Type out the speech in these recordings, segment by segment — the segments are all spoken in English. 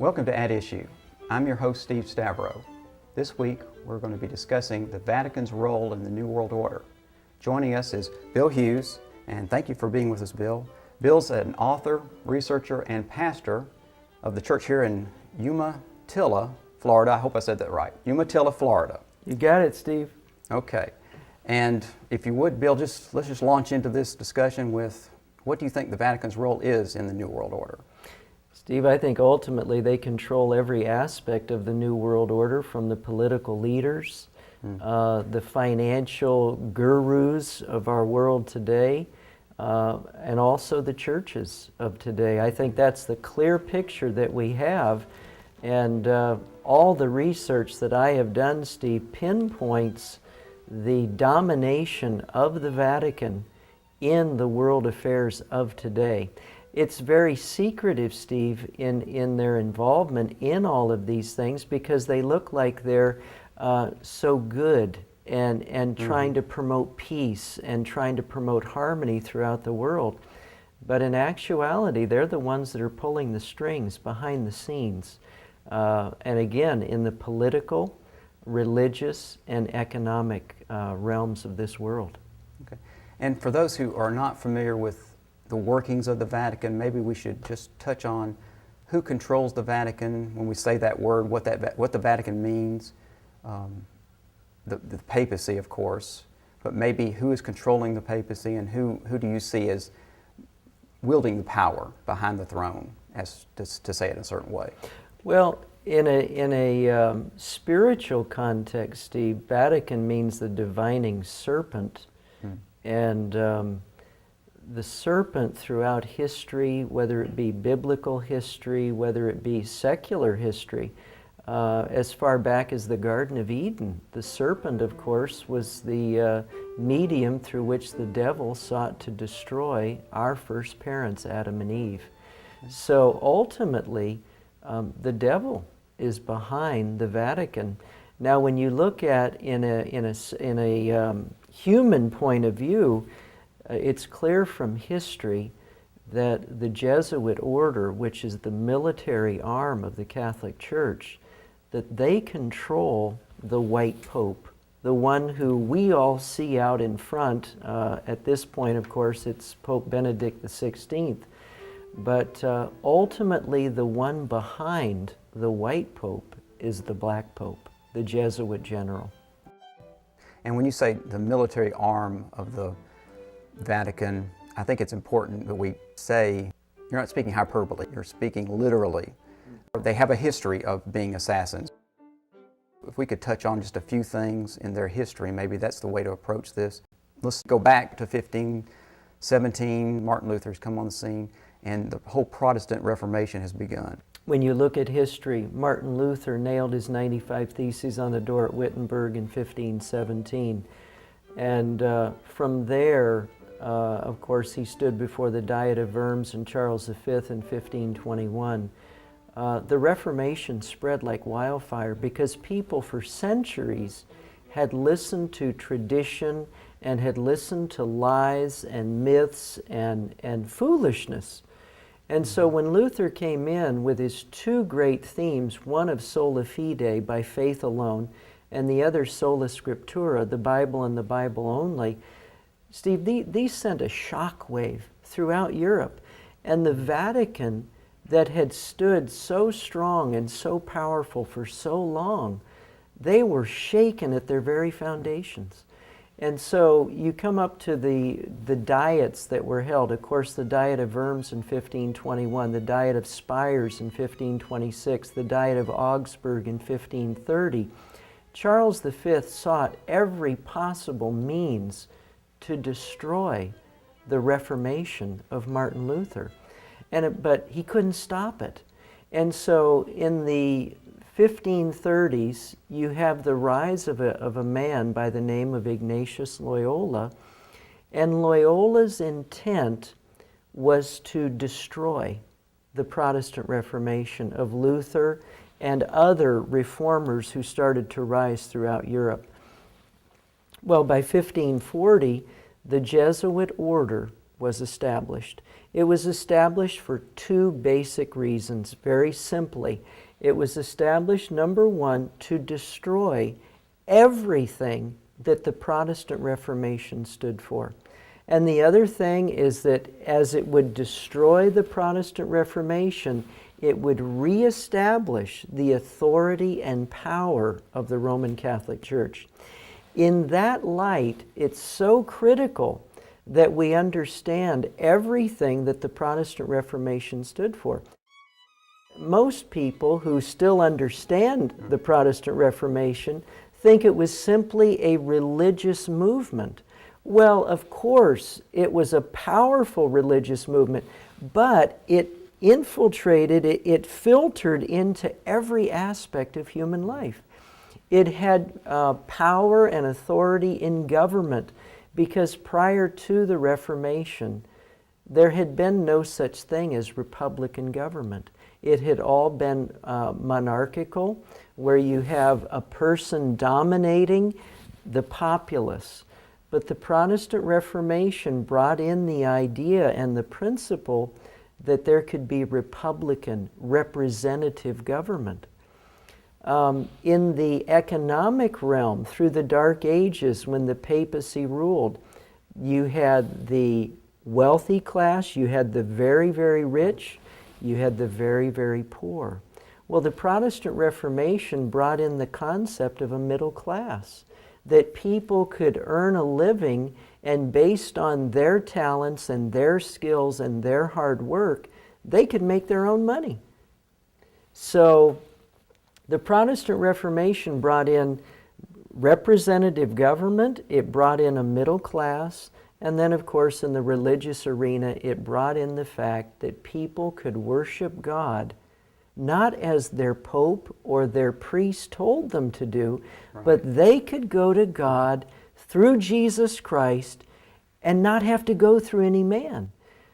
Welcome to At Issue. I'm your host, Steve Stavro. This week, we're going to be discussing the Vatican's role in the New World Order. Joining us is Bill Hughes, and thank you for being with us, Bill. Bill's an author, researcher, and pastor of the church here in Umatilla, Florida. I hope I said that right. Umatilla, Florida. You got it, Steve. Okay. And if you would, Bill, let's just launch into this discussion with what do you think the Vatican's role is in the New World Order? Steve, I think ultimately they control every aspect of the New World Order, from the political leaders, the financial gurus of our world today, and also the churches of today. I think that's the clear picture that we have, and all the research that I have done, Steve, pinpoints the domination of the Vatican in the world affairs of today. It's very secretive, Steve, in their involvement in all of these things, because they look like they're so good and trying to promote peace and trying to promote harmony throughout the world. But in actuality, they're the ones that are pulling the strings behind the scenes. And again, in the political, religious, and economic realms of this world. Okay. And for those who are not familiar with the workings of the Vatican, maybe we should just touch on who controls the Vatican when we say that word, what the Vatican means, the papacy, of course, but maybe who is controlling the papacy and who do you see as wielding the power behind the throne, as to say it in a certain way? Well, in a spiritual context, Steve, Vatican means the divining serpent, and the serpent throughout history, whether it be biblical history, whether it be secular history, as far back as the Garden of Eden, the serpent, of course, was the medium through which the devil sought to destroy our first parents, Adam and Eve. So ultimately, the devil is behind the Vatican. Now, when you look at in a human point of view, it's clear from history that the Jesuit order, which is the military arm of the Catholic Church, that they control the white pope, the one who we all see out in front. At this point, of course, it's Pope Benedict XVI. But ultimately, the one behind the white pope is the black pope, the Jesuit general. And when you say the military arm of the Vatican, I think it's important that we say you're not speaking hyperbole, you're speaking literally. They have a history of being assassins. If we could touch on just a few things in their history, maybe that's the way to approach this. Let's go back to 1517, Martin Luther's come on the scene, and the whole Protestant Reformation has begun. When you look at history, Martin Luther nailed his 95 Theses on the door at Wittenberg in 1517. And from there, of course, he stood before the Diet of Worms and Charles V in 1521. The Reformation spread like wildfire because people for centuries had listened to tradition and had listened to lies and myths and foolishness. And so when Luther came in with his two great themes, one of sola fide, by faith alone, and the other sola scriptura, the Bible and the Bible only, Steve, these sent a shockwave throughout Europe. And the Vatican, that had stood so strong and so powerful for so long, they were shaken at their very foundations. And so you come up to the diets that were held. Of course, the Diet of Worms in 1521, the Diet of Spires in 1526, the Diet of Augsburg in 1530. Charles V sought every possible means to destroy the Reformation of Martin Luther, but he couldn't stop it. And so in the 1530s, you have the rise of a man by the name of Ignatius Loyola, and Loyola's intent was to destroy the Protestant Reformation of Luther and other reformers who started to rise throughout Europe. Well, by 1540, the Jesuit order was established. It was established for two basic reasons, very simply. It was established, number one, to destroy everything that the Protestant Reformation stood for. And the other thing is that as it would destroy the Protestant Reformation, it would reestablish the authority and power of the Roman Catholic Church. In that light, it's so critical that we understand everything that the Protestant Reformation stood for. Most people who still understand the Protestant Reformation think it was simply a religious movement. Well, of course, it was a powerful religious movement, but it infiltrated, it filtered into every aspect of human life. It had power and authority in government, because prior to the Reformation, there had been no such thing as republican government. It had all been monarchical, where you have a person dominating the populace. But the Protestant Reformation brought in the idea and the principle that there could be republican, representative government. In the economic realm, through the Dark Ages, when the papacy ruled, you had the wealthy class, you had the very, very rich, you had the very, very poor. Well, the Protestant Reformation brought in the concept of a middle class, that people could earn a living, and based on their talents and their skills and their hard work, they could make their own money. So the Protestant Reformation brought in representative government, it brought in a middle class, and then, of course, in the religious arena, it brought in the fact that people could worship God not as their pope or their priest told them to do, right, but they could go to God through Jesus Christ and not have to go through any man.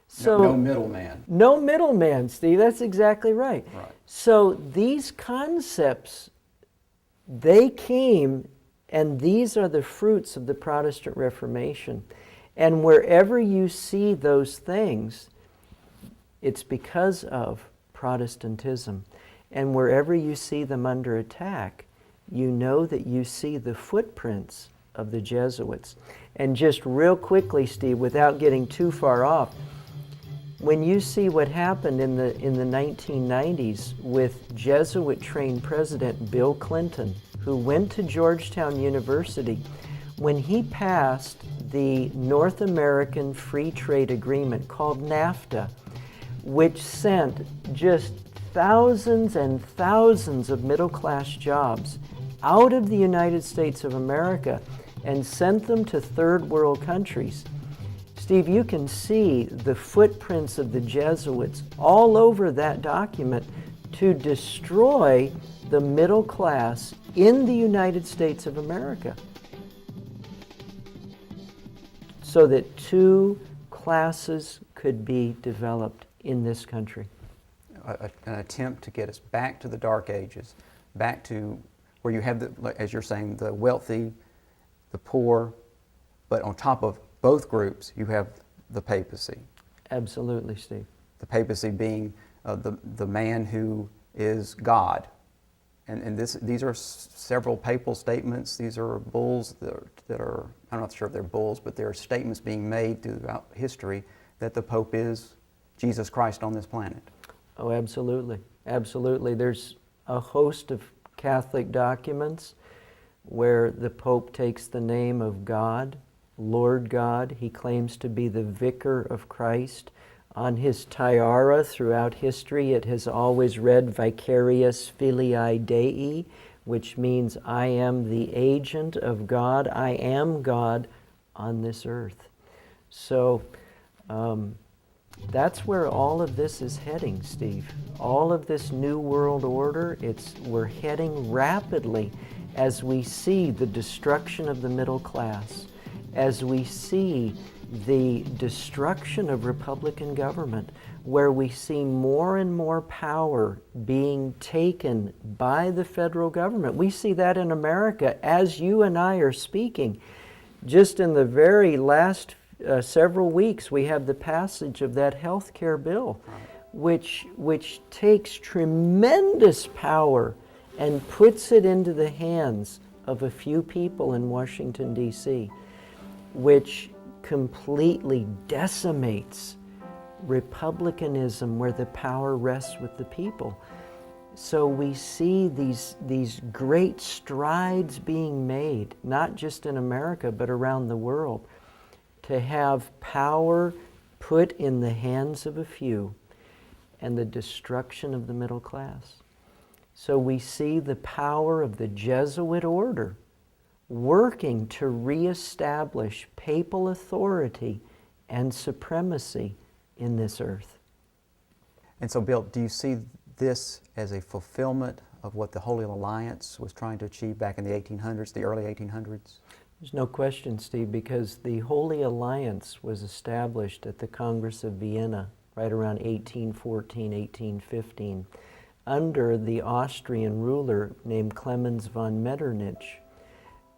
So, no middleman. No middleman, Steve. That's exactly right. Right. So these concepts, they came, and these are the fruits of the Protestant Reformation. And wherever you see those things, it's because of Protestantism. And wherever you see them under attack, you know that you see the footprints of the Jesuits. And just real quickly, Steve, without getting too far off, when you see what happened in the 1990s with Jesuit-trained President Bill Clinton, who went to Georgetown University, when he passed the North American Free Trade Agreement called NAFTA, which sent just thousands and thousands of middle-class jobs out of the United States of America and sent them to third world countries. Steve, you can see the footprints of the Jesuits all over that document to destroy the middle class in the United States of America, so that two classes could be developed in this country. An attempt to get us back to the Dark Ages, back to where you have, as you're saying, the wealthy, the poor, but on top of both groups, you have the papacy. Absolutely, Steve. The papacy being the man who is God. And these are several papal statements. These are bulls that are, I'm not sure if they're bulls, but there are statements being made throughout history that the Pope is Jesus Christ on this planet. Oh, absolutely. Absolutely. There's a host of Catholic documents where the Pope takes the name of God, Lord God. He claims to be the vicar of Christ. On his tiara throughout history, it has always read Vicarius Filii Dei, which means I am the agent of God. I am God on this earth. So that's where all of this is heading, Steve. All of this New World Order, we're heading rapidly as we see the destruction of the middle class, as we see the destruction of Republican government, where we see more and more power being taken by the federal government. We see that in America as you and I are speaking. Just in the very last several weeks, we have the passage of that health care bill, which takes tremendous power and puts it into the hands of a few people in Washington, D.C., which completely decimates republicanism, where the power rests with the people. So we see these great strides being made, not just in America, but around the world, to have power put in the hands of a few and the destruction of the middle class. So we see the power of the Jesuit order working to reestablish papal authority and supremacy in this earth. And so, Bill, do you see this as a fulfillment of what the Holy Alliance was trying to achieve back in the 1800s, the early 1800s? There's no question, Steve, because the Holy Alliance was established at the Congress of Vienna right around 1814, 1815, under the Austrian ruler named Clemens von Metternich.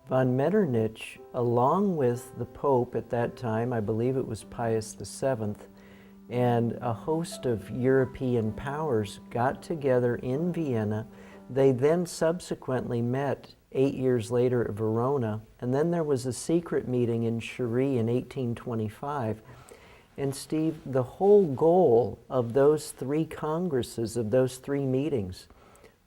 Von Metternich, along with the Pope at that time, I believe it was Pius VII, and a host of European powers got together in Vienna. They then subsequently met 8 years later at Verona, and then there was a secret meeting in Cherie in 1825. And Steve, the whole goal of those three congresses, of those three meetings,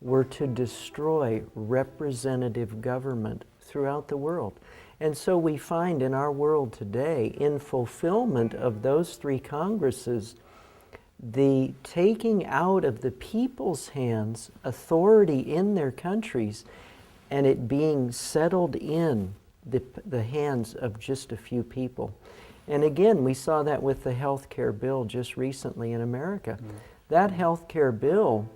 were to destroy representative government throughout the world. And so we find in our world today, in fulfillment of those three congresses, the taking out of the people's hands authority in their countries and it being settled in the hands of just a few people. And again, we saw that with the health care bill just recently in America. That health care bill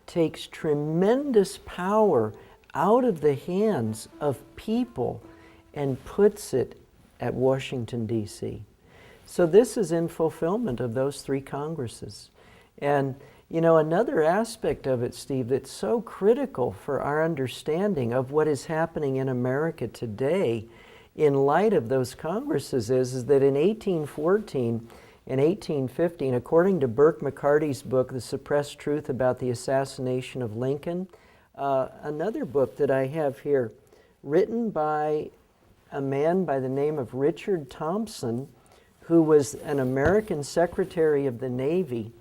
takes tremendous power out of the hands of people and puts it at Washington, D.C. So this is in fulfillment of those three congresses. And you know, another aspect of it, Steve, that's so critical for our understanding of what is happening in America today in light of those congresses is that in 1814 and 1815, according to Burke McCarty's book, The Suppressed Truth About the Assassination of Lincoln, another book that I have here, written by a man by the name of Richard Thompson, who was an American Secretary of the Navy.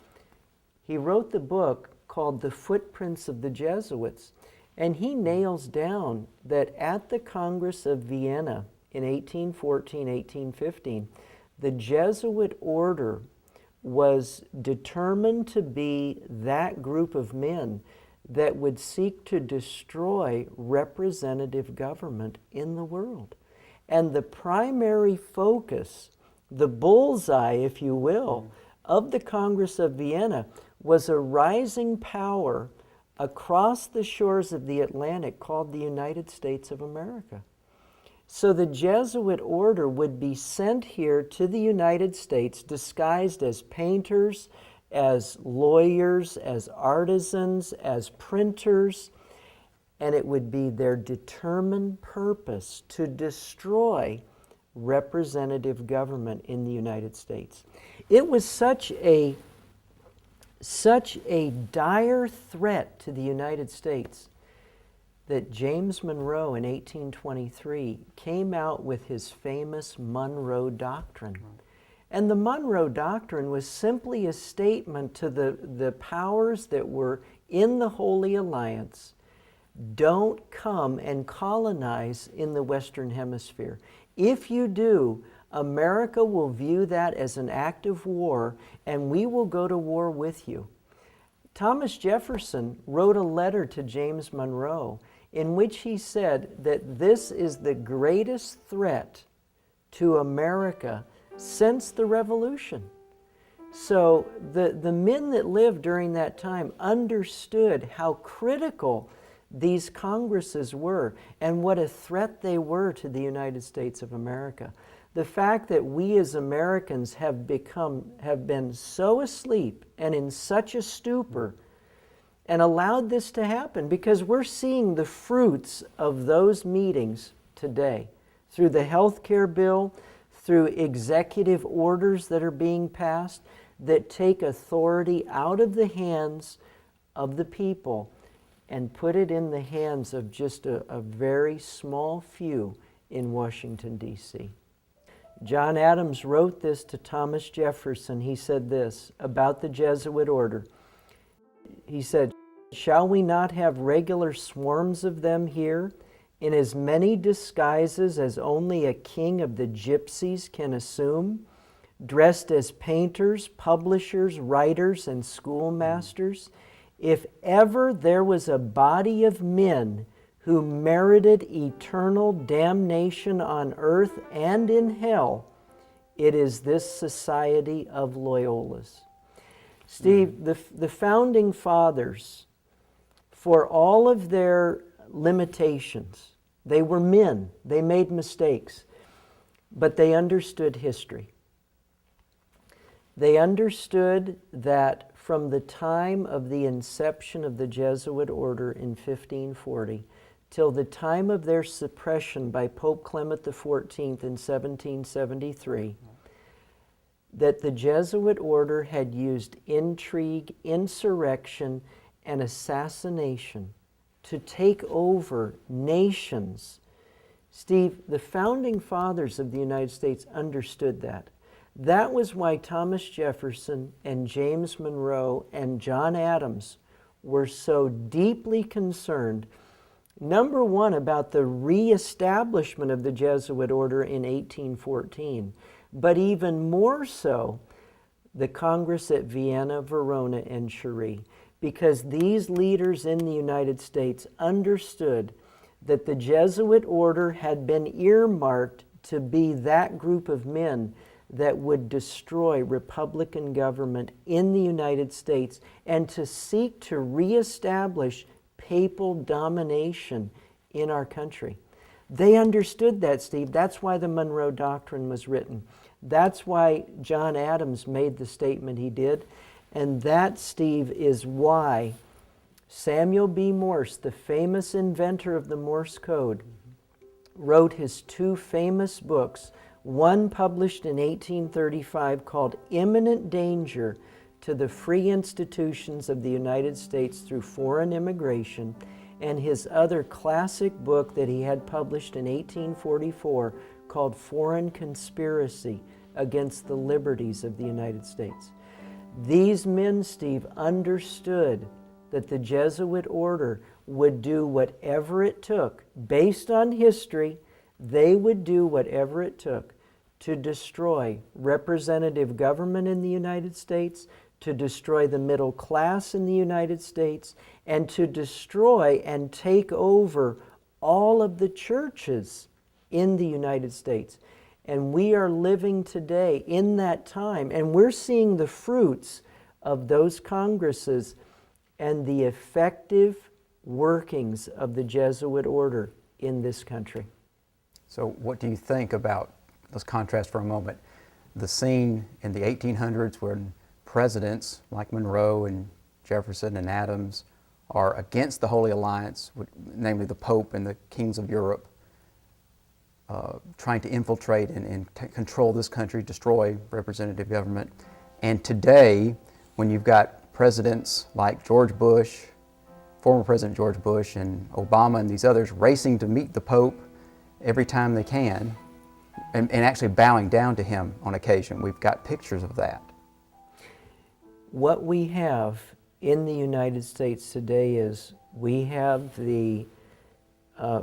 He wrote the book called The Footprints of the Jesuits, and he nails down that at the Congress of Vienna in 1814, 1815, the Jesuit order was determined to be that group of men that would seek to destroy representative government in the world. And the primary focus, the bullseye, if you will, of the Congress of Vienna was a rising power across the shores of the Atlantic called the United States of America. So the Jesuit order would be sent here to the United States disguised as painters, as lawyers, as artisans, as printers, and it would be their determined purpose to destroy representative government in the United States. It was such a dire threat to the United States that James Monroe in 1823 came out with his famous Monroe Doctrine. And the Monroe Doctrine was simply a statement to the powers that were in the Holy Alliance: don't come and colonize in the Western Hemisphere. If you do, America will view that as an act of war, and we will go to war with you. Thomas Jefferson wrote a letter to James Monroe in which he said that this is the greatest threat to America since the Revolution. So the men that lived during that time understood how critical these congresses were and what a threat they were to the United States of America. The fact that we as Americans have been so asleep and in such a stupor and allowed this to happen, because we're seeing the fruits of those meetings today through the health care bill, through executive orders that are being passed that take authority out of the hands of the people and put it in the hands of just a very small few in Washington, D.C. John Adams wrote this to Thomas Jefferson. He said this about the Jesuit order. He said, "Shall we not have regular swarms of them here, in as many disguises as only a king of the gypsies can assume, dressed as painters, publishers, writers, and schoolmasters? If ever there was a body of men who merited eternal damnation on earth and in hell, it is this society of Loyolas." Steve, the founding fathers, for all of their limitations, they were men, they made mistakes, but they understood history. They understood that from the time of the inception of the Jesuit order in 1540 till the time of their suppression by Pope Clement XIV in 1773, that the Jesuit order had used intrigue, insurrection, and assassination to take over nations. Steve, the founding fathers of the United States understood that. That was why Thomas Jefferson and James Monroe and John Adams were so deeply concerned, number one, about the reestablishment of the Jesuit order in 1814, but even more so, the Congress at Vienna, Verona, and Cherie, because these leaders in the United States understood that the Jesuit order had been earmarked to be that group of men that would destroy Republican government in the United States and to seek to reestablish papal domination in our country. They understood that, Steve. That's why the Monroe Doctrine was written. That's why John Adams made the statement he did. And that, Steve, is why Samuel B. Morse, the famous inventor of the Morse code, wrote his two famous books, one published in 1835 called Imminent Danger to the Free Institutions of the United States Through Foreign Immigration, and his other classic book that he had published in 1844 called Foreign Conspiracy Against the Liberties of the United States. These men, Steve, understood that the Jesuit order would do whatever it took. Based on history, they would do whatever it took to destroy representative government in the United States, to destroy the middle class in the United States, and to destroy and take over all of the churches in the United States. And we are living today in that time, and we're seeing the fruits of those Congresses and the effective workings of the Jesuit order in this country. So what do you think about, let's contrast for a moment, the scene in the 1800s when presidents like Monroe and Jefferson and Adams are against the Holy Alliance, namely the Pope and the kings of Europe, trying to infiltrate and control this country, destroy representative government. And today, when you've got presidents like George Bush, former President George Bush, and Obama and these others racing to meet the Pope every time they can, and actually bowing down to him on occasion. We've got pictures of that. What we have in the United States today is we have the,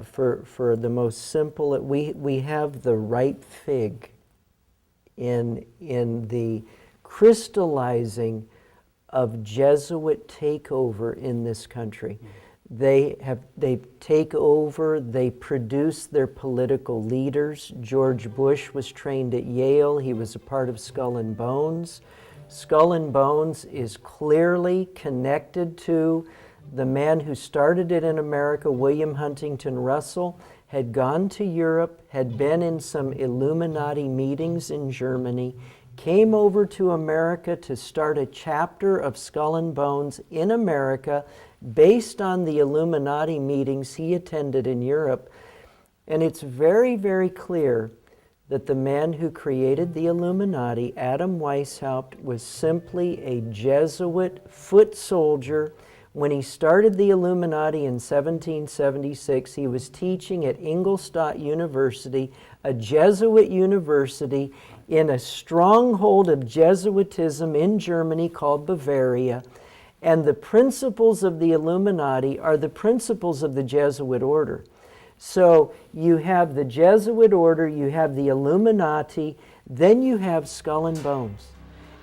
for the most simple, we have the ripe fig in the crystallizing of Jesuit takeover in this country. They take over, they produce their political leaders. George Bush was trained at Yale. He was a part of Skull and Bones. Skull and Bones is clearly connected to the man who started it in America, William Huntington Russell, had gone to Europe, had been in some Illuminati meetings in Germany, came over to America to start a chapter of Skull and Bones in America based on the Illuminati meetings he attended in Europe. And it's very, very clear that the man who created the Illuminati, Adam Weishaupt, was simply a Jesuit foot soldier. When he started the Illuminati in 1776, he was teaching at Ingolstadt University, a Jesuit university in a stronghold of Jesuitism in Germany called Bavaria. And the principles of the Illuminati are the principles of the Jesuit order. So you have the Jesuit order, you have the Illuminati, then you have Skull and Bones.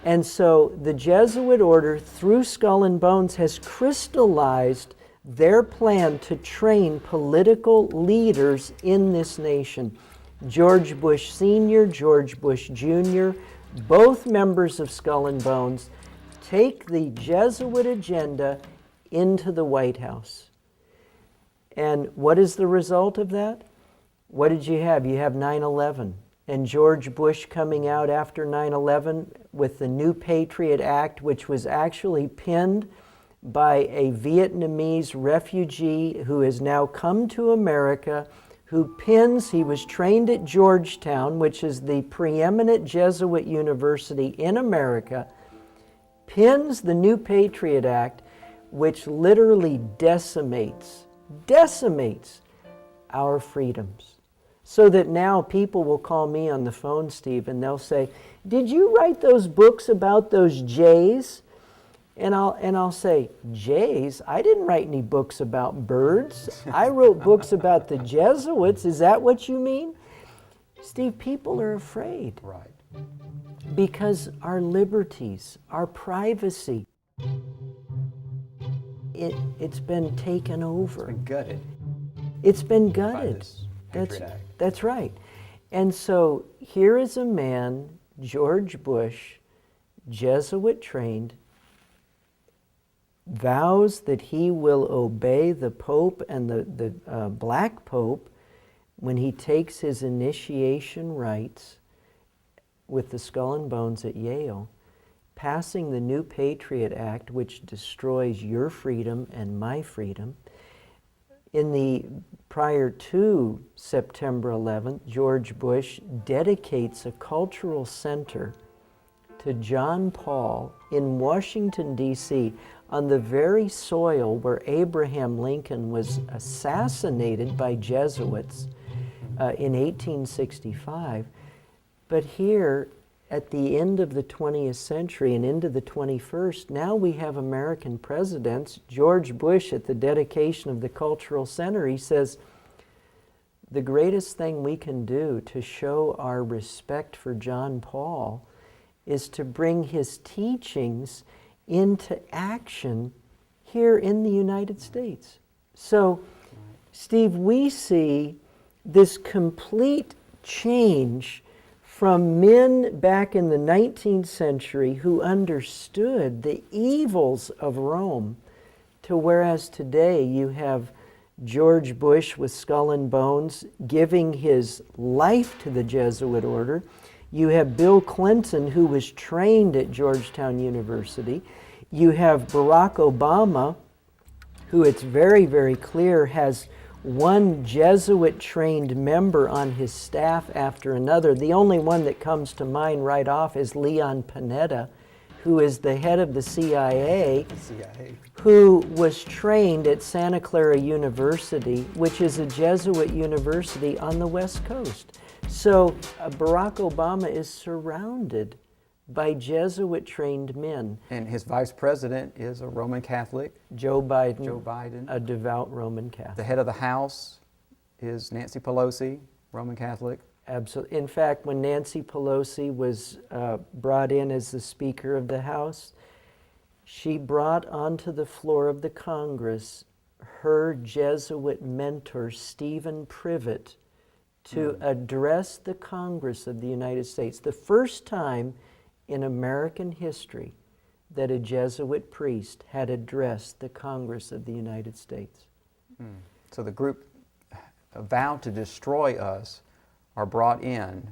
And so the Jesuit order, through Skull and Bones, has crystallized their plan to train political leaders in this nation. George Bush Sr., George Bush Jr., both members of Skull and Bones, take the Jesuit agenda into the White House. And what is the result of that? What did you have? You have 9/11. And George Bush coming out after 9/11 with the New Patriot Act, which was actually penned by a Vietnamese refugee who has now come to America, he was trained at Georgetown, which is the preeminent Jesuit university in America, pins the New Patriot Act, which literally decimates our freedoms. So that now people will call me on the phone, Steve, and they'll say, "Did you write those books about those jays?" And I'll say, "Jays? I didn't write any books about birds. I wrote books about the Jesuits. Is that what you mean?" Steve, people are afraid. Right. Because our liberties, our privacy, it's been taken over. It's been gutted. It's been By gutted. this Patriot Act. That's right. And so here is a man, George Bush, Jesuit trained, vows that he will obey the Pope and the Black Pope when he takes his initiation rites with the Skull and Bones at Yale, passing the New Patriot Act, which destroys your freedom and my freedom. Prior to September 11th, George Bush dedicates a cultural center to John Paul in Washington, D.C., on the very soil where Abraham Lincoln was assassinated by Jesuits in 1865. But here, at the end of the 20th century and into the 21st, now we have American presidents. George Bush, at the dedication of the Cultural Center, he says, the greatest thing we can do to show our respect for John Paul is to bring his teachings into action here in the United States. So, Steve, we see this complete change from men back in the 19th century who understood the evils of Rome, to whereas today you have George Bush with Skull and Bones giving his life to the Jesuit order. You have Bill Clinton, who was trained at Georgetown University. You have Barack Obama, who it's very, very clear has one Jesuit-trained member on his staff after another. The only one that comes to mind right off is Leon Panetta, who is the head of the CIA, who was trained at Santa Clara University, which is a Jesuit university on the West Coast. So Barack Obama is surrounded by Jesuit-trained men. And his vice president is a Roman Catholic. Joe Biden. Joe Biden. A devout Roman Catholic. The head of the House is Nancy Pelosi, Roman Catholic. Absolutely. In fact, when Nancy Pelosi was brought in as the Speaker of the House, she brought onto the floor of the Congress her Jesuit mentor, Stephen Privet, to address the Congress of the United States. The first time in American history that a Jesuit priest had addressed the Congress of the United States. So the group vowed to destroy us are brought in,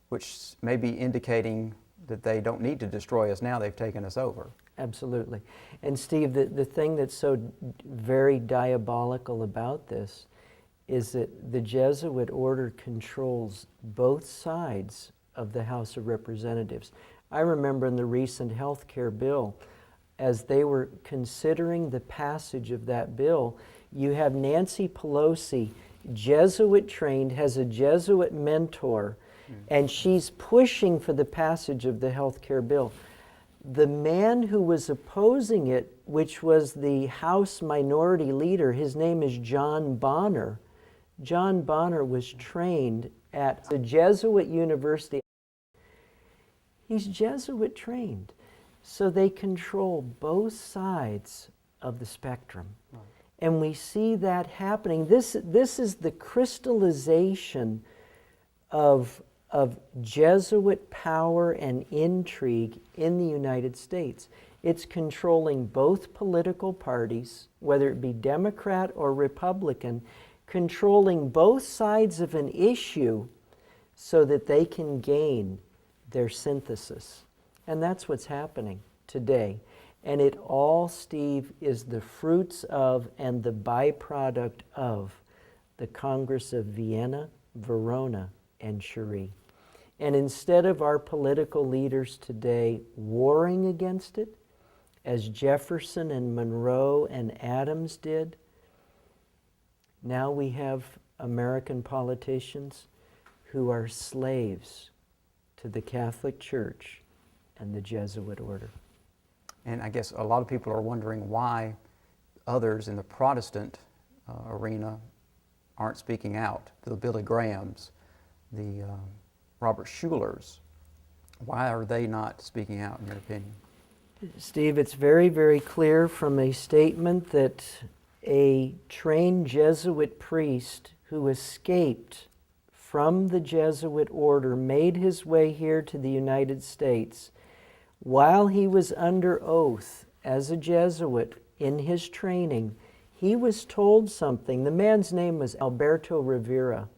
which may be indicating that they don't need to destroy us now, they've taken us over. Absolutely. And Steve, the thing that's so very diabolical about this is that the Jesuit order controls both sides of the House of Representatives. I remember in the recent health care bill, as they were considering the passage of that bill, you have Nancy Pelosi, Jesuit trained, has a Jesuit mentor, and she's pushing for the passage of the health care bill. The man who was opposing it, which was the House Minority Leader, his name is John Bonner. John Bonner was trained at the Jesuit University. He's Jesuit trained. So they control both sides of the spectrum. Right. And we see that happening. This is the crystallization of Jesuit power and intrigue in the United States. It's controlling both political parties, whether it be Democrat or Republican, controlling both sides of an issue so that they can gain their synthesis. And that's what's happening today. And it all, Steve, is the fruits of and the byproduct of the Congress of Vienna, Verona, and Cherie. And instead of our political leaders today warring against it, as Jefferson and Monroe and Adams did, now we have American politicians who are slaves to the Catholic Church and the Jesuit order. And I guess a lot of people are wondering why others in the Protestant arena aren't speaking out. The Billy Grahams, the Robert Schulers. Why are they not speaking out, in your opinion? Steve, it's very, very clear from a statement that a trained Jesuit priest who escaped from the Jesuit order made his way here to the United States. While he was under oath as a Jesuit in his training, he was told something. The man's name was Alberto Rivera.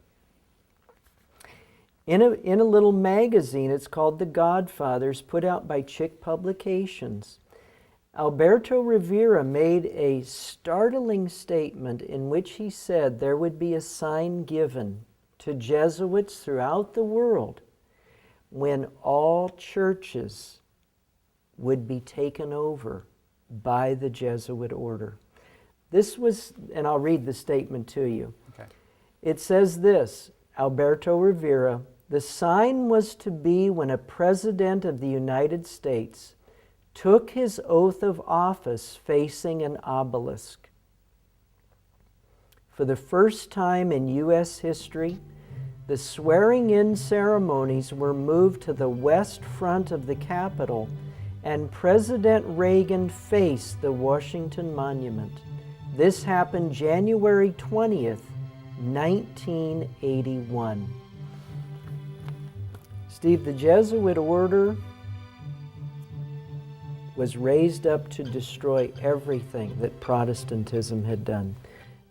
In a little magazine, it's called The Godfathers, put out by Chick Publications. Alberto Rivera made a startling statement in which he said there would be a sign given to Jesuits throughout the world when all churches would be taken over by the Jesuit order. This was, and I'll read the statement to you. Okay. It says this, Alberto Rivera, the sign was to be when a president of the United States took his oath of office facing an obelisk. For the first time in U.S. history, the swearing-in ceremonies were moved to the west front of the Capitol, and President Reagan faced the Washington Monument. This happened January 20th, 1981. Steve, the Jesuit order was raised up to destroy everything that Protestantism had done,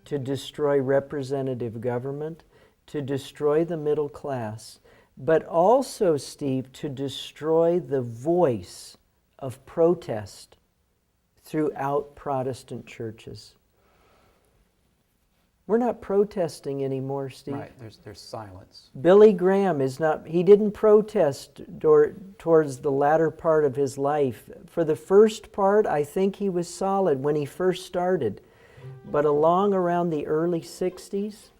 to destroy representative government, to destroy the middle class, but also, Steve, to destroy the voice of protest throughout Protestant churches. We're not protesting anymore, Steve. Right, there's silence. Billy Graham he didn't protest towards the latter part of his life. For the first part, I think he was solid when he first started. But along around the early 60s,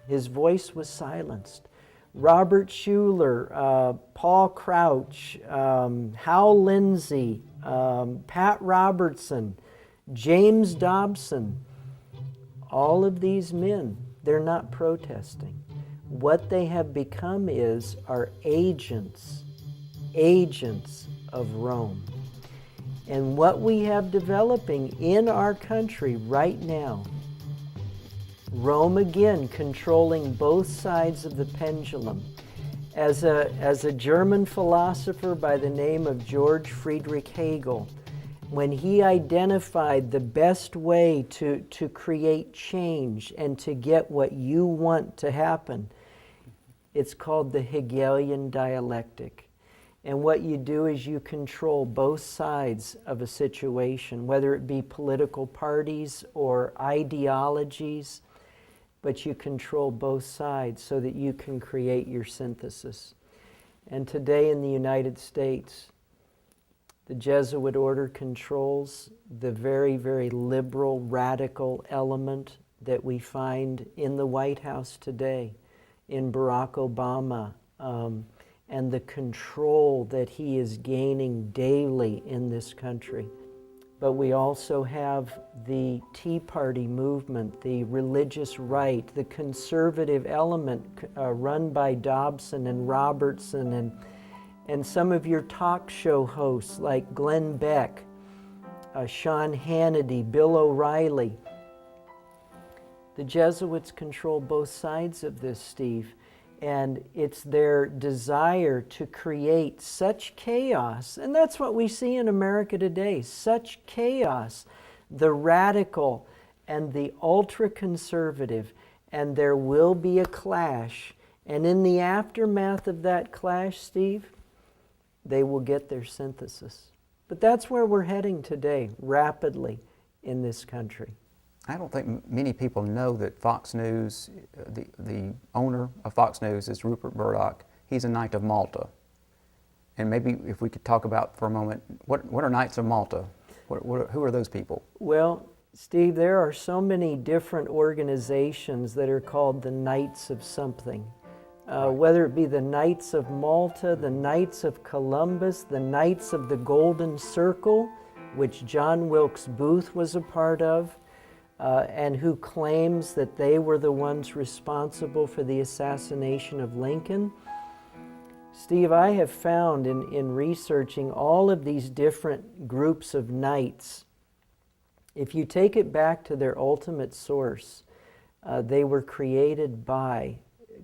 his voice was silenced. Robert Schuller, Paul Crouch, Hal Lindsey, Pat Robertson, James Dobson, all of these men, they're not protesting. What they have become are agents of Rome. And what we have developing in our country right now, Rome again controlling both sides of the pendulum. As a German philosopher by the name of George Friedrich Hegel, when he identified the best way to create change and to get what you want to happen, it's called the Hegelian dialectic. And what you do is you control both sides of a situation, whether it be political parties or ideologies. but you control both sides so that you can create your synthesis. And today in the United States, the Jesuit order controls the very, very liberal, radical element that we find in the White House today, in Barack Obama, and the control that he is gaining daily in this country. But we also have the Tea Party movement, the religious right, the conservative element run by Dobson and Robertson, and some of your talk show hosts like Glenn Beck, Sean Hannity, Bill O'Reilly. The Jesuits control both sides of this, Steve, and it's their desire to create such chaos, and that's what we see in America today, such chaos, the radical and the ultra-conservative, and there will be a clash, and in the aftermath of that clash, Steve, they will get their synthesis. But that's where we're heading today, rapidly in this country. I don't think many people know that Fox News, the owner of Fox News is Rupert Murdoch. He's a Knight of Malta. And maybe if we could talk about for a moment, what are Knights of Malta? Who are those people? Well, Steve, there are so many different organizations that are called the Knights of something. Whether it be the Knights of Malta, the Knights of Columbus, the Knights of the Golden Circle, which John Wilkes Booth was a part of, and who claims that they were the ones responsible for the assassination of Lincoln. Steve, I have found in researching all of these different groups of knights, if you take it back to their ultimate source, they were created by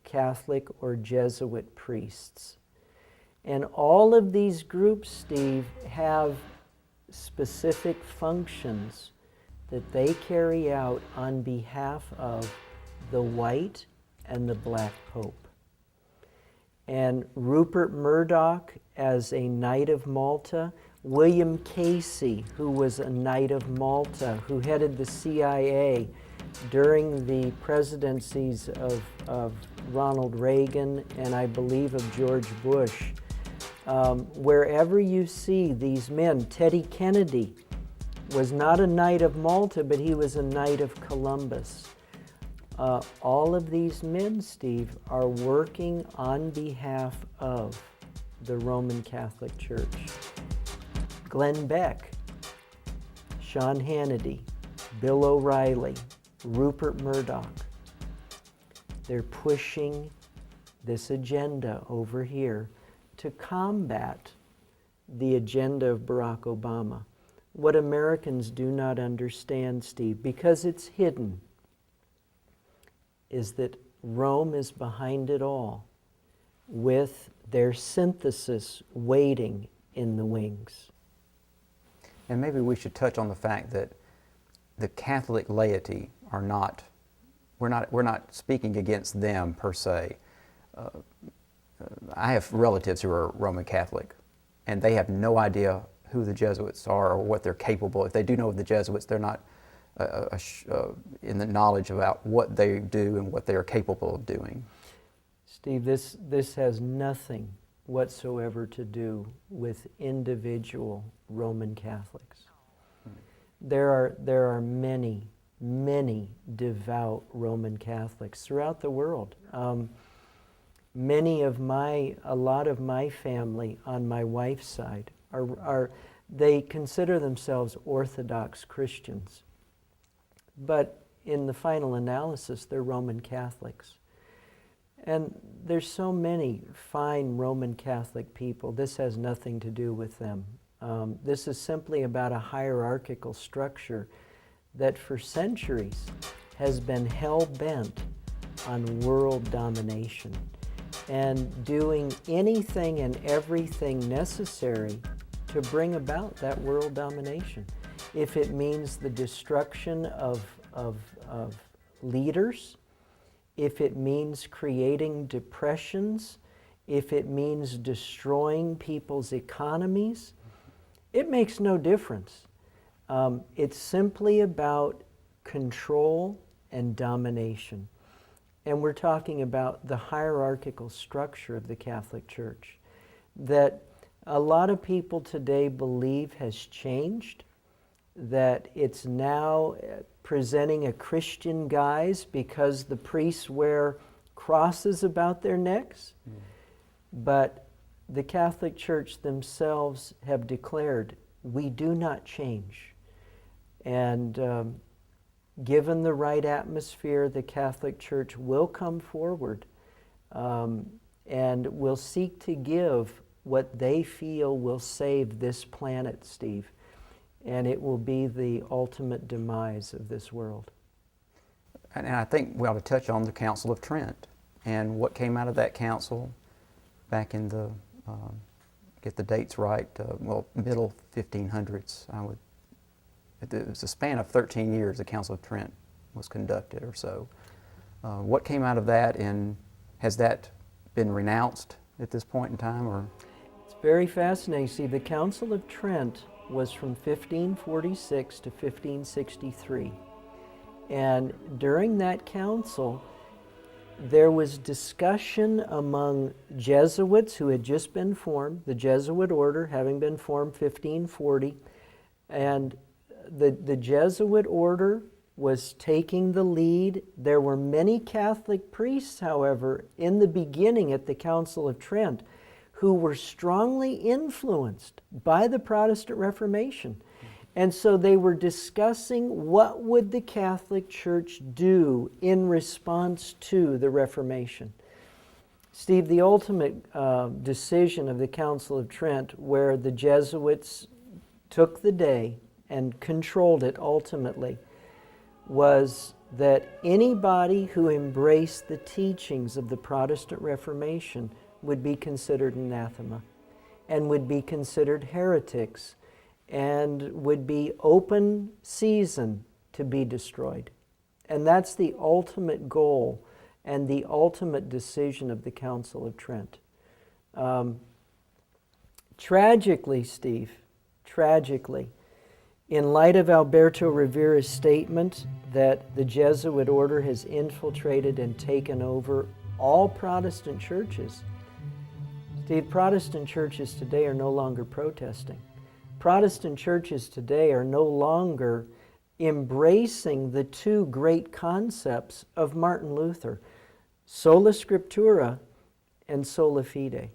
Catholic or Jesuit priests. And all of these groups, Steve, have specific functions that they carry out on behalf of the white and the black pope. And Rupert Murdoch as a Knight of Malta, William Casey, who was a Knight of Malta, who headed the CIA during the presidencies of Ronald Reagan and I believe of George Bush. Wherever you see these men, Teddy Kennedy was not a Knight of Malta, but he was a Knight of Columbus. All of these men, Steve, are working on behalf of the Roman Catholic Church. Glenn Beck, Sean Hannity, Bill O'Reilly, Rupert Murdoch. They're pushing this agenda over here to combat the agenda of Barack Obama. What Americans do not understand, Steve, because it's hidden, is that Rome is behind it all with their synthesis waiting in the wings. And maybe we should touch on the fact that the Catholic laity are not, we're not speaking against them per se. I have relatives who are Roman Catholic, and they have no idea who the Jesuits are or what they're capable. If they do know of the Jesuits, they're not in the knowledge about what they do and what they are capable of doing. Steve, this has nothing whatsoever to do with individual Roman Catholics. There are many, many devout Roman Catholics throughout the world. A lot of my family on my wife's side they consider themselves Orthodox Christians. But in the final analysis, they're Roman Catholics. And there's so many fine Roman Catholic people. This has nothing to do with them. This is simply about a hierarchical structure that for centuries has been hell-bent on world domination and doing anything and everything necessary to bring about that world domination. If it means the destruction of leaders, if it means creating depressions, if it means destroying people's economies, it makes no difference. It's simply about control and domination. and we're talking about the hierarchical structure of the Catholic Church, that a lot of people today believe has changed, that it's now presenting a Christian guise because the priests wear crosses about their necks. But the Catholic Church themselves have declared, we do not change. And given the right atmosphere, the Catholic Church will come forward and will seek to give what they feel will save this planet, Steve. And it will be the ultimate demise of this world. And I think we ought to touch on the Council of Trent and what came out of that council back in the, get the dates right, middle 1500s. It was a span of 13 years the Council of Trent was conducted or so. What came out of that, and has that been renounced at this point in time? Or? It's very fascinating. See, the Council of Trent was from 1546 to 1563. And during that council, there was discussion among Jesuits who had just been formed, the Jesuit order having been formed 1540, and the Jesuit order was taking the lead. There were many Catholic priests, however, in the beginning at the Council of Trent who were strongly influenced by the Protestant Reformation. And so they were discussing what would the Catholic Church do in response to the Reformation. Steve, the ultimate decision of the Council of Trent, where the Jesuits took the day and controlled it ultimately, was that anybody who embraced the teachings of the Protestant Reformation would be considered anathema and would be considered heretics and would be open season to be destroyed. And that's the ultimate goal and the ultimate decision of the Council of Trent. Tragically, Steve, tragically, in light of Alberto Rivera's statement that the Jesuit order has infiltrated and taken over all Protestant churches, Steve, Protestant churches today are no longer protesting. Protestant churches today are no longer embracing the two great concepts of Martin Luther, sola scriptura and sola fide.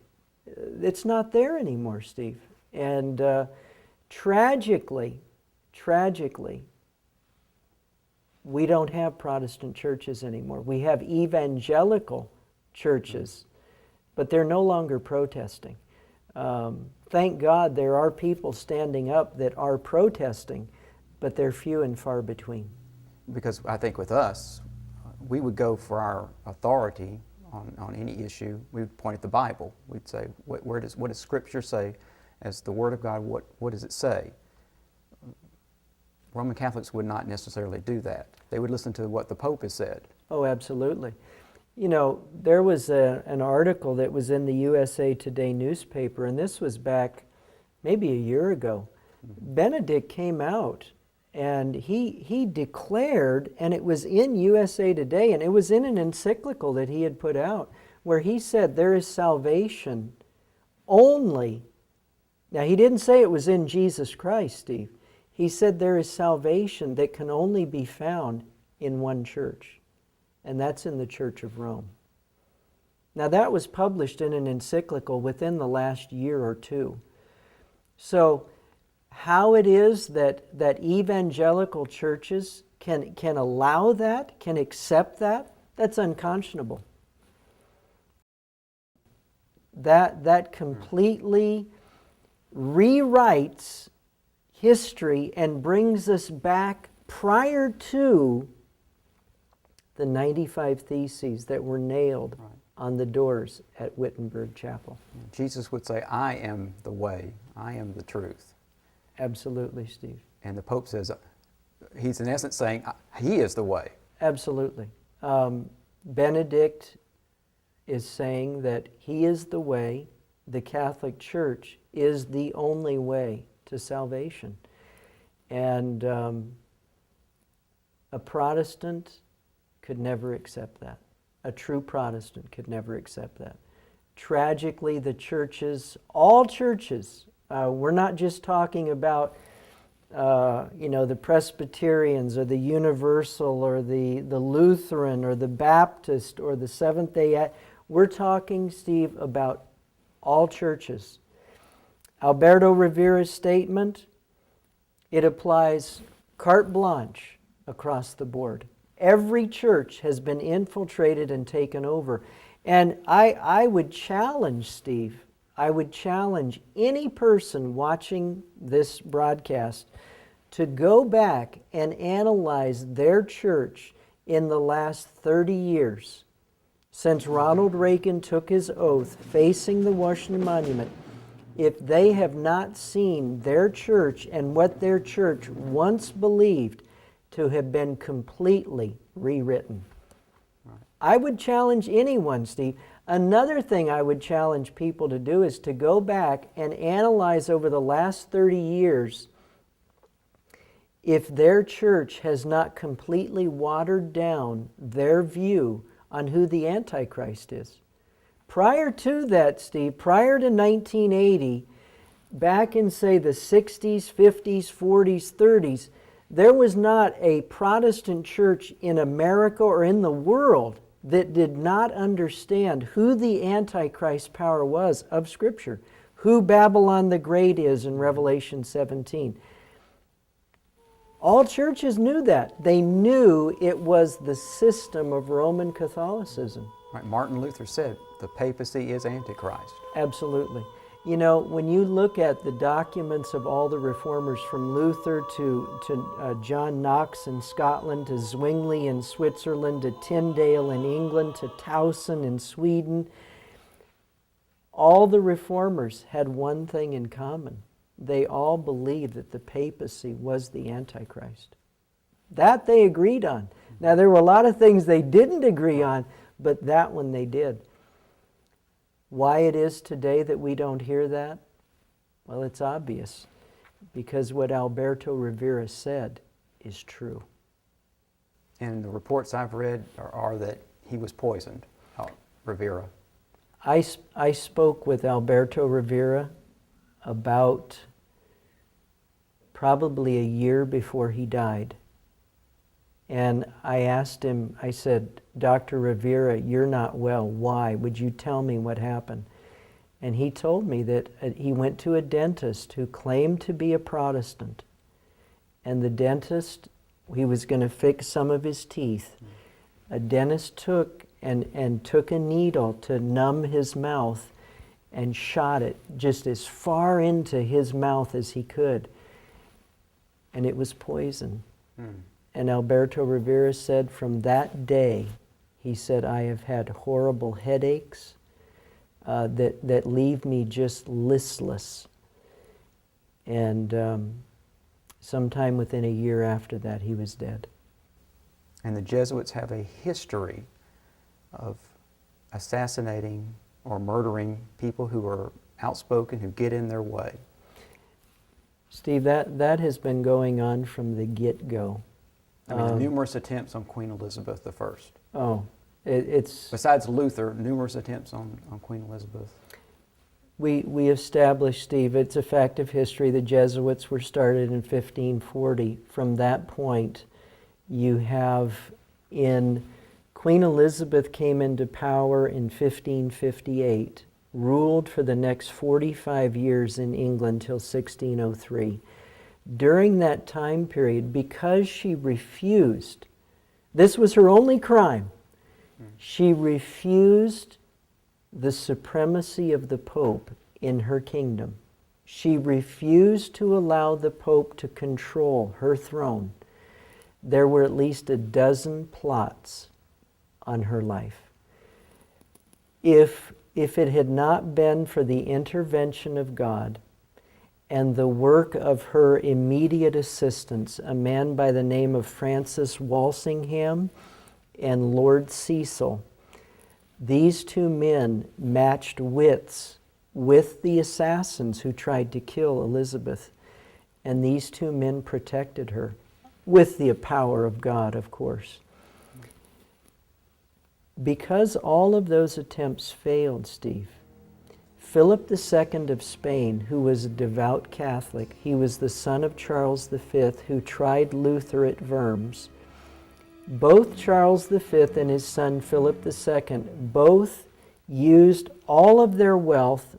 It's not there anymore, Steve. And tragically, we don't have Protestant churches anymore. We have evangelical churches, but they're no longer protesting. Thank God there are people standing up that are protesting, but they're few and far between. Because I think with us, we would go for our authority on any issue. We would point at the Bible. We'd say, what does Scripture say as the Word of God? What does it say? Roman Catholics would not necessarily do that. They would listen to what the Pope has said. Oh, absolutely. You know, there was an article that was in the USA Today newspaper, and this was back maybe a year ago. Benedict came out and he declared, and it was in USA Today, and it was in an encyclical that he had put out, where he said there is salvation only. Now, he didn't say it was in Jesus Christ, Steve. He said there is salvation that can only be found in one church, and that's in the Church of Rome. Now, that was published in an encyclical within the last year or two. So, how it is that evangelical churches can allow that, can accept that, that's unconscionable. That completely rewrites history and brings us back prior to the 95 Theses that were nailed on the doors at Wittenberg Chapel. Jesus would say, I am the way, I am the truth. Absolutely, Steve. And the Pope says, he's in essence saying, he is the way. Absolutely. Benedict is saying that he is the way, the Catholic Church is the only way to salvation. And a Protestant could never accept that. A true Protestant could never accept that. Tragically, the churches, all churches, we're not just talking about the Presbyterians or the Universal or the Lutheran or the Baptist or the Seventh-day. We're talking, Steve, about all churches. Alberto Rivera's statement, it applies carte blanche across the board. Every church has been infiltrated and taken over. And I would challenge, Steve, I would challenge any person watching this broadcast to go back and analyze their church in the last 30 years. Since Ronald Reagan took his oath facing the Washington Monument, if they have not seen their church and what their church once believed to have been completely rewritten. Right. I would challenge anyone, Steve. Another thing I would challenge people to do is to go back and analyze over the last 30 years if their church has not completely watered down their view on who the Antichrist is. Prior to that, Steve, prior to 1980, back in, say, the 60s, 50s, 40s, 30s, there was not a Protestant church in America or in the world that did not understand who the Antichrist power was of Scripture, who Babylon the Great is in Revelation 17. All churches knew that. They knew it was the system of Roman Catholicism. Right. Martin Luther said the papacy is Antichrist. Absolutely. You know, when you look at the documents of all the reformers, from Luther to John Knox in Scotland, to Zwingli in Switzerland, to Tyndale in England, to Towson in Sweden, all the reformers had one thing in common. They all believed that the papacy was the Antichrist. That they agreed on. Now, there were a lot of things they didn't agree on, but that one they did. Why it is today that we don't hear that? Well, it's obvious. Because what Alberto Rivera said is true. And the reports I've read are that he was poisoned, Rivera. I spoke with Alberto Rivera about probably a year before he died. And I asked him, I said, Dr. Rivera, you're not well. Why? Would you tell me what happened? And he told me that he went to a dentist who claimed to be a Protestant. And the dentist, he was going to fix some of his teeth. A dentist took a needle to numb his mouth and shot it just as far into his mouth as he could. And it was poison. And Alberto Rivera said from that day, he said, I have had horrible headaches that leave me just listless. And sometime within a year after that, he was dead. And the Jesuits have a history of assassinating or murdering people who are outspoken, who get in their way. Steve, that has been going on from the get-go. I mean, numerous attempts on Queen Elizabeth I. Oh, it's... Besides Luther, numerous attempts on Queen Elizabeth. We established, Steve, it's a fact of history, the Jesuits were started in 1540. From that point, you have Queen Elizabeth came into power in 1558, ruled for the next 45 years in England till 1603. During that time period, because she refused, this was her only crime, she refused the supremacy of the Pope in her kingdom. She refused to allow the Pope to control her throne. There were at least a dozen plots on her life. If it had not been for the intervention of God and the work of her immediate assistants, a man by the name of Francis Walsingham and Lord Cecil, these two men matched wits with the assassins who tried to kill Elizabeth. And these two men protected her, with the power of God, of course. Because all of those attempts failed, Steve, Philip II of Spain, who was a devout Catholic, he was the son of Charles V, who tried Luther at Worms. Both Charles V and his son Philip II both used all of their wealth,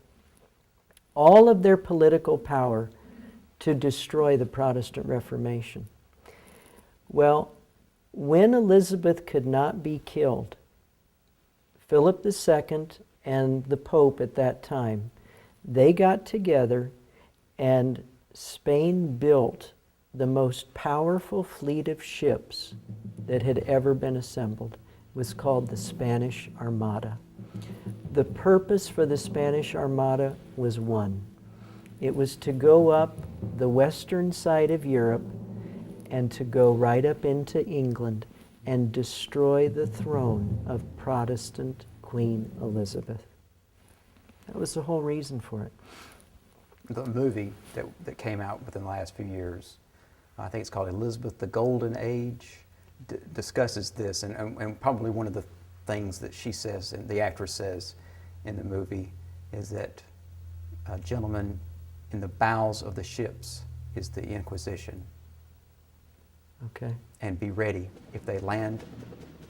all of their political power to destroy the Protestant Reformation. Well, when Elizabeth could not be killed, Philip II and the Pope at that time, they got together and Spain built the most powerful fleet of ships that had ever been assembled. It was called the Spanish Armada. The purpose for the Spanish Armada was one. It was to go up the western side of Europe and to go right up into England and destroy the throne of Protestant Queen Elizabeth. That was the whole reason for it. The movie that came out within the last few years, I think it's called Elizabeth the Golden Age, discusses this, and probably one of the things that she says, and the actress says in the movie, is that a gentleman in the bows of the ships is the Inquisition. Okay. And be ready. If they land,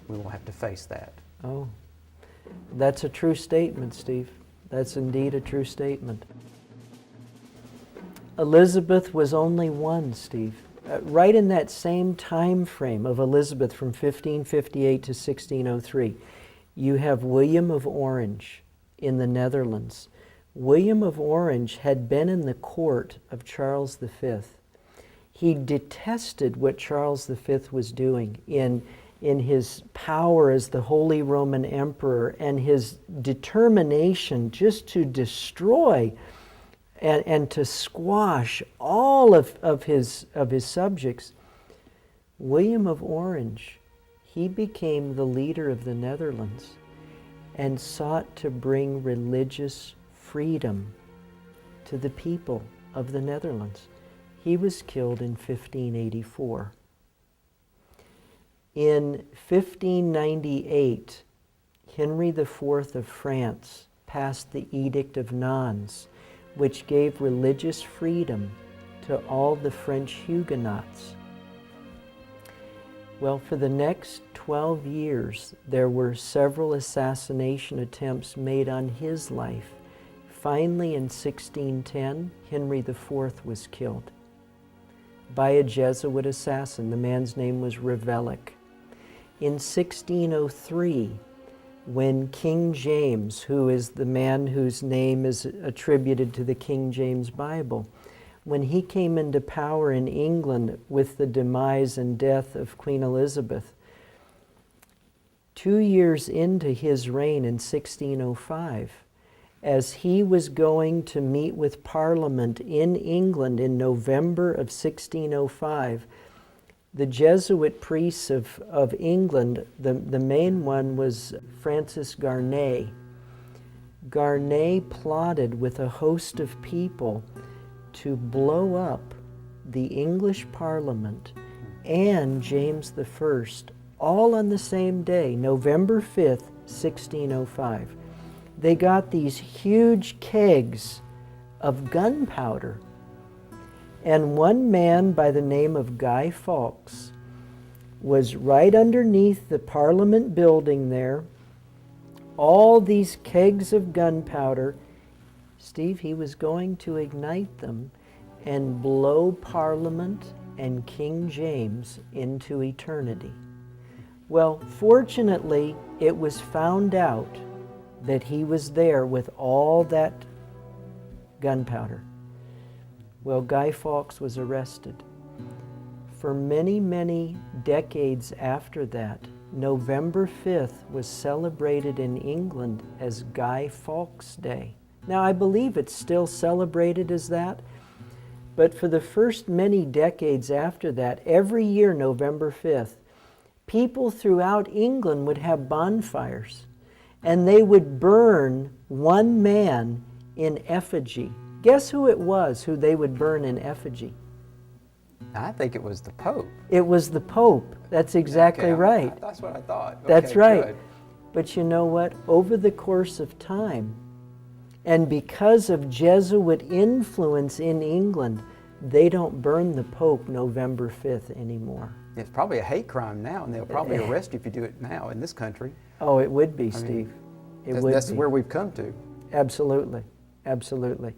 we will have to face that. Oh, that's a true statement, Steve. That's indeed a true statement. Elizabeth was only one, Steve. Right in that same time frame of Elizabeth from 1558 to 1603, you have William of Orange in the Netherlands. William of Orange had been in the court of Charles V. He detested what Charles V was doing in his power as the Holy Roman Emperor and his determination just to destroy and to squash all of his subjects. William of Orange, he became the leader of the Netherlands and sought to bring religious freedom to the people of the Netherlands. He was killed in 1584. In 1598, Henry IV of France passed the Edict of Nantes, which gave religious freedom to all the French Huguenots. Well, for the next 12 years, there were several assassination attempts made on his life. Finally, in 1610, Henry IV was killed by a Jesuit assassin. The man's name was Revellic. In 1603, when King James, who is the man whose name is attributed to the King James Bible, when he came into power in England with the demise and death of Queen Elizabeth, 2 years into his reign in 1605, as he was going to meet with Parliament in England in November of 1605, the Jesuit priests of England, the main one was Francis Garnet. Garnet plotted with a host of people to blow up the English Parliament and James I, all on the same day, November 5th, 1605. They got these huge kegs of gunpowder. And one man by the name of Guy Fawkes was right underneath the Parliament building there. All these kegs of gunpowder. Steve, he was going to ignite them and blow Parliament and King James into eternity. Well, fortunately, it was found out that he was there with all that gunpowder. Well, Guy Fawkes was arrested. For many, many decades after that, November 5th was celebrated in England as Guy Fawkes Day. Now, I believe it's still celebrated as that, but for the first many decades after that, every year, November 5th, people throughout England would have bonfires, and they would burn one man in effigy. Guess who it was who they would burn in effigy? I think it was the Pope. It was the Pope. That's exactly Okay, right. that's what I thought. That's Okay, right. good. But you know what? Over the course of time, and because of Jesuit influence in England, they don't burn the Pope November 5th anymore. It's probably a hate crime now, and they'll probably arrest you if you do it now in this country. Oh, it would be, Steve. That's where we've come to. Absolutely, absolutely.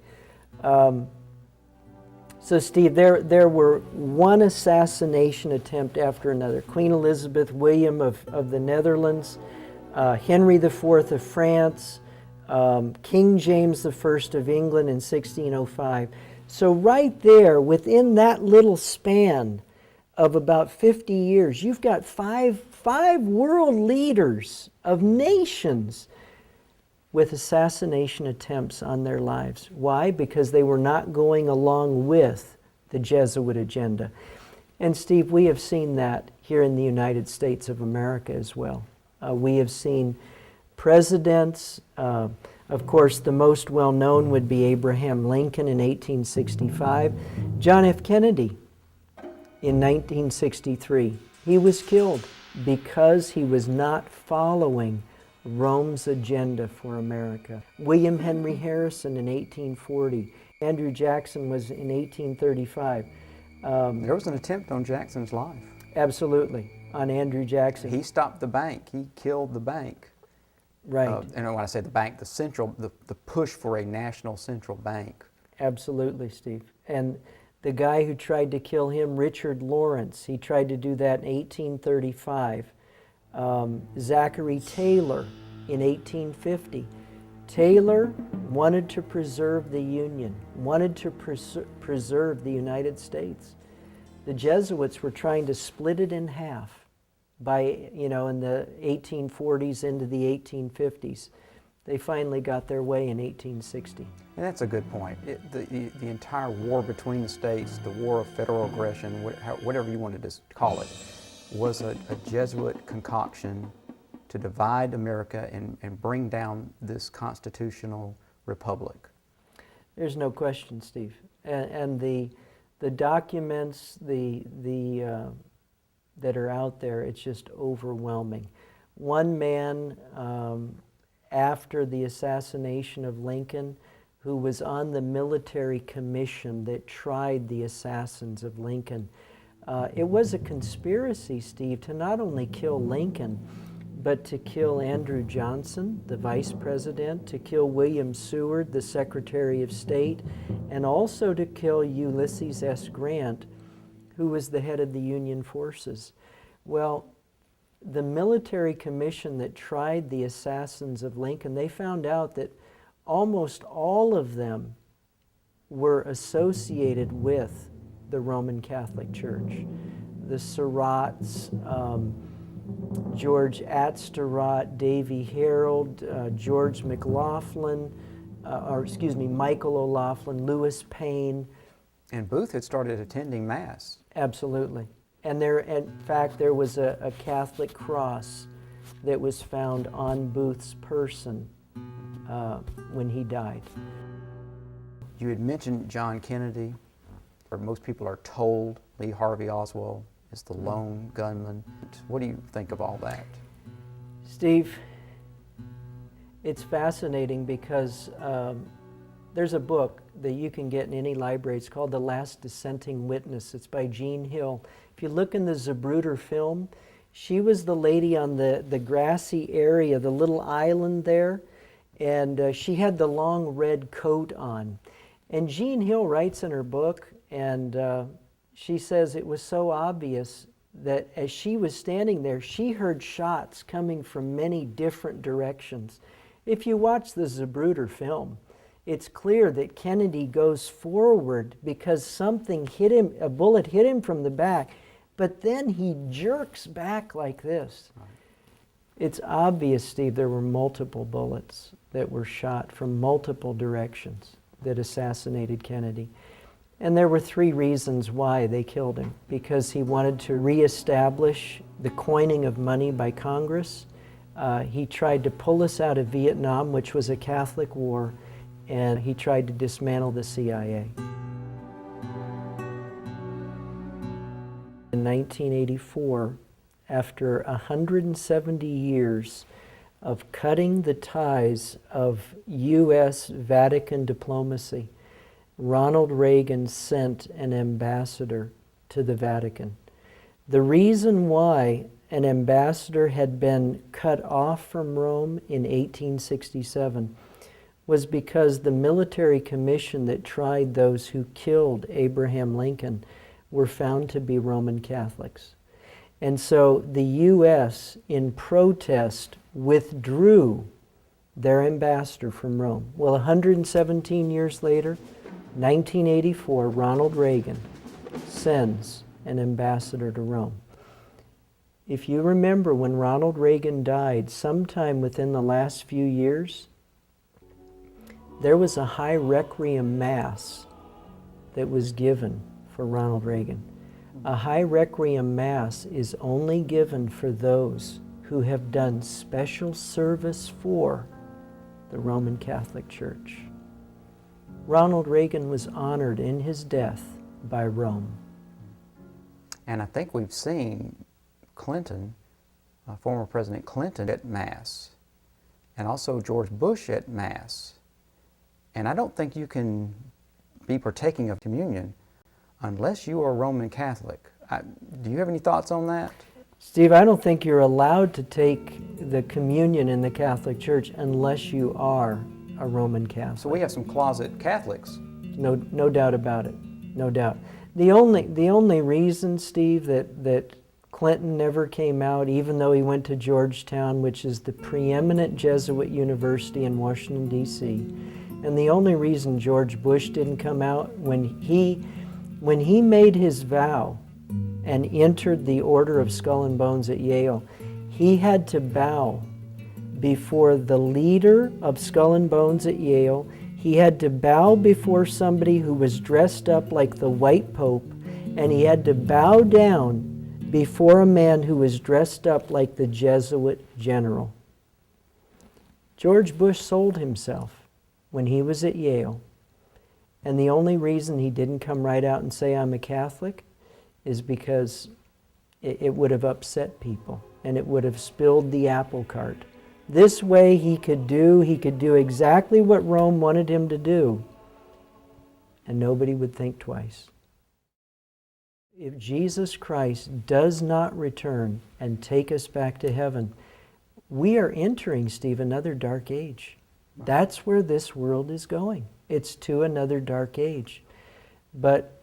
So, Steve, there were one assassination attempt after another. Queen Elizabeth, William of the Netherlands, Henry IV of France, King James I of England in 1605. So right there, within that little span of about 50 years, you've got five world leaders of nations with assassination attempts on their lives. Why? Because they were not going along with the Jesuit agenda. And Steve, we have seen that here in the United States of America as well. We have seen presidents, of course, the most well-known would be Abraham Lincoln in 1865. John F. Kennedy in 1963. He was killed because he was not following Rome's agenda for America. William Henry Harrison in 1840. Andrew Jackson was in 1835. There was an attempt on Jackson's life. Absolutely, on Andrew Jackson. He stopped the bank. He killed the bank. Right. And when I say the bank, the push for a national central bank. Absolutely, Steve. And the guy who tried to kill him, Richard Lawrence, he tried to do that in 1835. Zachary Taylor in 1850. Taylor wanted to preserve the Union, wanted to preserve the United States. The Jesuits were trying to split it in half by, in the 1840s into the 1850s. They finally got their way in 1860. And that's a good point. The entire war between the states, the war of federal aggression, whatever you wanted to call it, was a Jesuit concoction to divide America and bring down this constitutional republic. There's no question, Steve. And the documents that are out there, it's just overwhelming. One man, after the assassination of Lincoln, who was on the military commission that tried the assassins of Lincoln, it was a conspiracy, Steve, to not only kill Lincoln, but to kill Andrew Johnson, the vice president, to kill William Seward, the Secretary of State, and also to kill Ulysses S. Grant, who was the head of the Union forces. Well, the military commission that tried the assassins of Lincoln, they found out that almost all of them were associated with the Roman Catholic Church. The Surratts, George Atsterott, Davy Harold, George McLaughlin, Michael O'Laughlin, Lewis Payne. And Booth had started attending Mass. Absolutely. And in fact, there was a Catholic cross that was found on Booth's person when he died. You had mentioned John Kennedy, or most people are told Lee Harvey Oswald is the lone gunman. What do you think of all that? Steve, it's fascinating because there's a book that you can get in any library. It's called The Last Dissenting Witness. It's by Jean Hill. If you look in the Zapruder film, she was the lady on the grassy area, the little island there, and she had the long red coat on. And Jean Hill writes in her book, and she says it was so obvious that as she was standing there, she heard shots coming from many different directions. If you watch the Zapruder film, it's clear that Kennedy goes forward because something hit him, a bullet hit him from the back, but then he jerks back like this. Right. It's obvious, Steve, there were multiple bullets that were shot from multiple directions that assassinated Kennedy. And there were three reasons why they killed him. Because he wanted to reestablish the coining of money by Congress. He tried to pull us out of Vietnam, which was a Catholic war, and he tried to dismantle the CIA. In 1984, after 170 years of cutting the ties of U.S. Vatican diplomacy, Ronald Reagan sent an ambassador to the Vatican. The reason why an ambassador had been cut off from Rome in 1867 was because the military commission that tried those who killed Abraham Lincoln were found to be Roman Catholics. And so the U.S., in protest, withdrew their ambassador from Rome. Well, 117 years later, 1984, Ronald Reagan sends an ambassador to Rome. If you remember, when Ronald Reagan died, sometime within the last few years, there was a high requiem mass that was given for Ronald Reagan. A high requiem mass is only given for those who have done special service for the Roman Catholic Church. Ronald Reagan was honored in his death by Rome. And I think we've seen Clinton, former President Clinton, at Mass, and also George Bush at Mass. And I don't think you can be partaking of communion unless you are a Roman Catholic. Do you have any thoughts on that? Steve, I don't think you're allowed to take the communion in the Catholic Church unless you are a Roman Catholic. So we have some closet Catholics. No doubt about it. No doubt. The only reason, Steve, that Clinton never came out, even though he went to Georgetown, which is the preeminent Jesuit university in Washington, D.C., and the only reason George Bush didn't come out, when he made his vow and entered the Order of Skull and Bones at Yale, he had to bow before the leader of Skull and Bones at Yale. He had to bow before somebody who was dressed up like the White Pope, and he had to bow down before a man who was dressed up like the Jesuit general. George Bush sold himself when he was at Yale, and the only reason he didn't come right out and say, "I'm a Catholic," is because it would have upset people, and it would have spilled the apple cart. This way he could do exactly what Rome wanted him to do, and nobody would think twice. If Jesus Christ does not return and take us back to heaven, we are entering, Steve, another dark age. That's where this world is going. It's to another dark age. But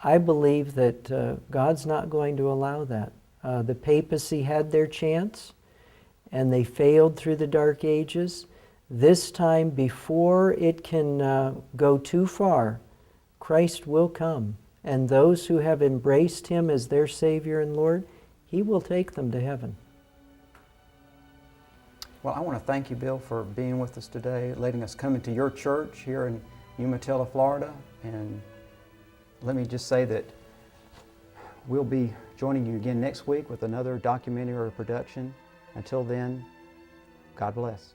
I believe that God's not going to allow that. The papacy had their chance, and they failed through the dark ages. This time, before it can go too far, Christ will come. And those who have embraced Him as their Savior and Lord, He will take them to heaven. Well, I want to thank you, Bill, for being with us today, letting us come into your church here in Umatilla, Florida. And let me just say that we'll be joining you again next week with another documentary or production. Until then, God bless.